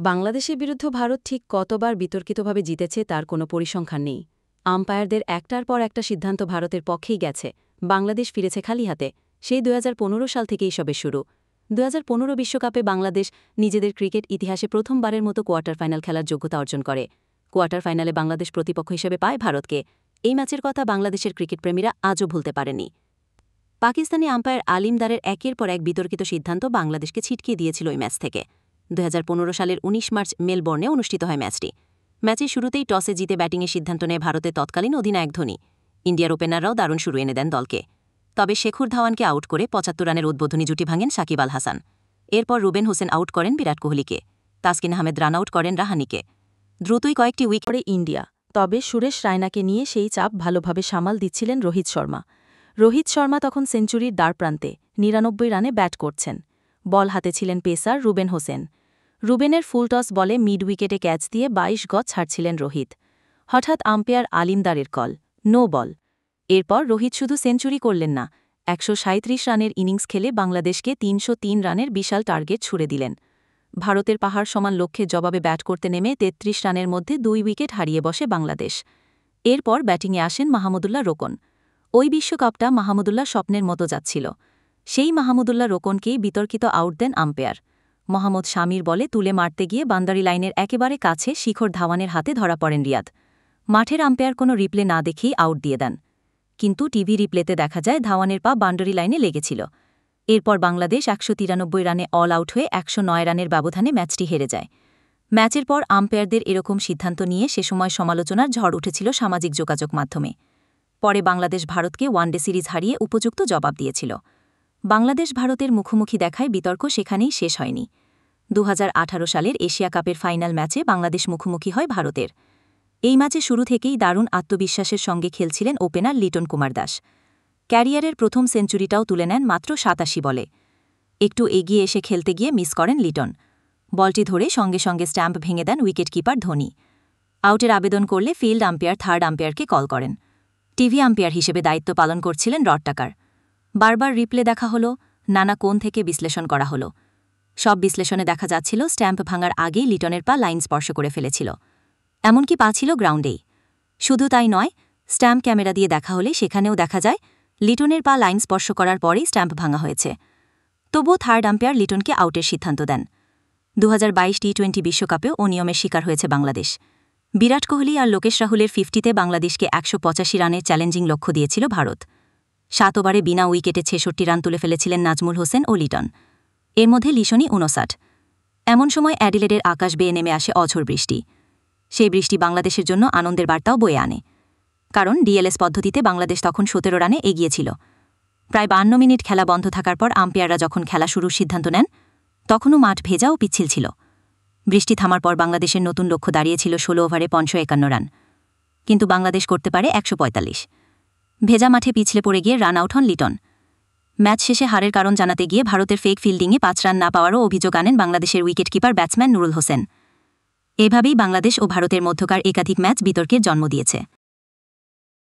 বাংলাদেশের বিরুদ্ধে ভারত ঠিক কতবার বিতর্কিতভাবে জিতেছে তার কোনো পরিসংখ্যান নেই। আম্পায়ারদের একটার পর একটা সিদ্ধান্ত ভারতের পক্ষেই গেছে। বাংলাদেশ ফিরেছে খালি হাতে। সেই ২০১৫ সাল থেকেই সবে শুরু। ২০১৫ বিশ্বকাপে বাংলাদেশ নিজেদের ক্রিকেট ইতিহাসে প্রথমবারের মতো কোয়ার্টার ফাইনাল খেলার যোগ্যতা অর্জন করে। কোয়ার্টার ফাইনালে বাংলাদেশ প্রতিপক্ষ হিসেবে পায় ভারতকে। এই ম্যাচের কথা বাংলাদেশের ক্রিকেটপ্রেমীরা আজও ভুলতে পারেনি। পাকিস্তানি আম্পায়ার আলিম দারের একের পর এক বিতর্কিত সিদ্ধান্ত বাংলাদেশকে ছিটকিয়ে দিয়েছিল ওই ম্যাচ থেকে। ২০১৫ সালের ১৯ মার্চ মেলবোর্নে অনুষ্ঠিত হয় ম্যাচটি। ম্যাচের শুরুতেই টসে জিতে ব্যাটিংয়ের সিদ্ধান্ত নেয় ভারতের তৎকালীন অধিনায়ক ধোনি। ইন্ডিয়ার ওপেনাররাও দারুণ শুরু এনে দেন দলকে। তবে শেখর ধাওয়ানকে আউট করে ৭৫ রানের উদ্বোধনী জুটি ভাঙেন সাকিব আল হাসান। এরপর রুবেন হোসেন আউট করেন বিরাট কোহলিকে। তাসকিন আহমেদ রান আউট করেন রাহানিকে। দ্রুতই কয়েকটি উইকেট পড়ে ইন্ডিয়া। তবে সুরেশ রায়নাকে নিয়ে সেই চাপ ভালোভাবে সামাল দিচ্ছিলেন রোহিত শর্মা। রোহিত শর্মা তখন সেঞ্চুরির দ্বারপ্রান্তে ৯৯ রানে ব্যাট করছেন। বল হাতে ছিলেন পেসার রুবেন হোসেন। রুবেনের ফুলটস বলে মিড উইকেটে ক্যাচ দিয়ে ২২ গজ ছাড়ছিলেন রোহিত। হঠাৎ আম্পায়ার আলিমদারের কল, নো বল। এরপর রোহিত শুধু সেঞ্চুরি করলেন না, ১৩৭ রানের ইনিংস খেলে বাংলাদেশকে ৩০৩ রানের বিশাল টার্গেট ছুড়ে দিলেন। ভারতের পাহাড় সমান লক্ষ্যে জবাবে ব্যাট করতে নেমে ৩৩ রানের মধ্যে ২ উইকেট হারিয়ে বসে বাংলাদেশ। এরপর ব্যাটিংয়ে আসেন মাহমুদুল্লাহ রোকন। ওই বিশ্বকাপটা মাহমুদুল্লাহ স্বপ্নের মতো যাচ্ছিল। সেই মাহমুদুল্লাহ রোকনকেই বিতর্কিত আউট দেন আম্পায়ার। মোহাম্মদ শামির বলে তুলে মারতে গিয়ে বাউন্ডারি লাইনের একেবারে কাছে শিখর ধাওয়ানের হাতে ধরা পড়েন রিয়াদ। মাঠের আম্পায়ার কোনো রিপ্লে না দেখেই আউট দিয়ে দেন। কিন্তু টিভি রিপ্লেতে দেখা যায় ধাওয়ানের পা বাউন্ডারি লাইনে লেগেছিল। এরপর বাংলাদেশ ১৯৩ রানে অল আউট হয়ে ১০৯ রানের ব্যবধানে ম্যাচটি হেরে যায়। ম্যাচের পর আম্পায়ারদের এরকম সিদ্ধান্ত নিয়ে সে সময় সমালোচনার ঝড় উঠেছিল সামাজিক যোগাযোগ মাধ্যমে। পরে বাংলাদেশ ভারতকে ওয়ানডে সিরিজ হারিয়ে উপযুক্ত জবাব দিয়েছিল। বাংলাদেশ ভারতের মুখোমুখি দেখায় বিতর্ক সেখানেই শেষ হয়নি। ২০১৮ সালের এশিয়া কাপের ফাইনাল ম্যাচে বাংলাদেশ মুখোমুখি হয় ভারতের। এই ম্যাচে শুরু থেকেই দারুণ আত্মবিশ্বাসের সঙ্গে খেলছিলেন ওপেনার লিটন কুমার দাস। ক্যারিয়ারের প্রথম সেঞ্চুরিটাও তুলে নেন মাত্র ৮৭ বলে। একটু এগিয়ে এসে খেলতে গিয়ে মিস করেন লিটন। বলটি ধরে সঙ্গে সঙ্গে স্ট্যাম্প ভেঙে দেন উইকেটকিপার ধোনি। আউটের আবেদন করলে ফিল্ড আম্পায়ার থার্ড আম্পায়ারকে কল করেন। টিভি আম্পায়ার হিসেবে দায়িত্ব পালন করছিলেন রড টাকার। বারবার রিপ্লে দেখা হলো, নানা কোণ থেকে বিশ্লেষণ করা হলো। সব বিশ্লেষণে দেখা যাচ্ছিল স্ট্যাম্প ভাঙার আগেই লিটনের পা লাইন স্পর্শ করে ফেলেছিল। এমনকি পা ছিল গ্রাউন্ডেই। শুধু তাই নয়, স্ট্যাম্প ক্যামেরা দিয়ে দেখা হলে সেখানেও দেখা যায় লিটনের পা লাইন স্পর্শ করার পরেই স্ট্যাম্প ভাঙা হয়েছে। তবুও থার্ড আম্পায়ার লিটনকে আউটের সিদ্ধান্ত দেন। ২০২২ টি-২০ বিশ্বকাপেও অনিয়মের শিকার হয়েছে বাংলাদেশ। বিরাট কোহলি আর লোকেশ রাহুলের ৫০তে বাংলাদেশকে ১৮৫ রানের চ্যালেঞ্জিং লক্ষ্য দিয়েছিল ভারত। ৭ ওভারে বিনা উইকেটে ৬৬ রান তুলে ফেলেছিলেন নাজমুল হোসেন ও লিটন। এর মধ্যে লিশনই ৫৯। এমন সময় অ্যাডিলেডের আকাশ বেয়ে নেমে আসে অঝোর বৃষ্টি। সেই বৃষ্টি বাংলাদেশের জন্য আনন্দের বার্তাও বয়ে আনে। কারণ ডিএলএস পদ্ধতিতে বাংলাদেশ তখন ১৭ রানে এগিয়েছিল। প্রায় ৫২ মিনিট খেলা বন্ধ থাকার পর আম্পায়াররা যখন খেলা শুরুর সিদ্ধান্ত নেন, তখনও মাঠ ভেজা ও পিচ্ছিল ছিল। বৃষ্টি থামার পর বাংলাদেশের নতুন লক্ষ্য দাঁড়িয়েছিল ১৬ ওভারে ৫৫১ রান। কিন্তু বাংলাদেশ করতে পারে ১৪৫। ভেজা মাঠে পিছলে পড়ে গিয়ে রান আউট হন লিটন। ম্যাচ শেষে হারের কারণ জানাতে গিয়ে ভারতের ফেক ফিল্ডিংয়ে ৫ রান না পাওয়ারও অভিযোগ আনেন বাংলাদেশের উইকেটকিপার ব্যাটসম্যান নুরুল হোসেন। এভাবেই বাংলাদেশ ও ভারতের মধ্যকার একাধিক ম্যাচ বিতর্কের জন্ম দিয়েছে।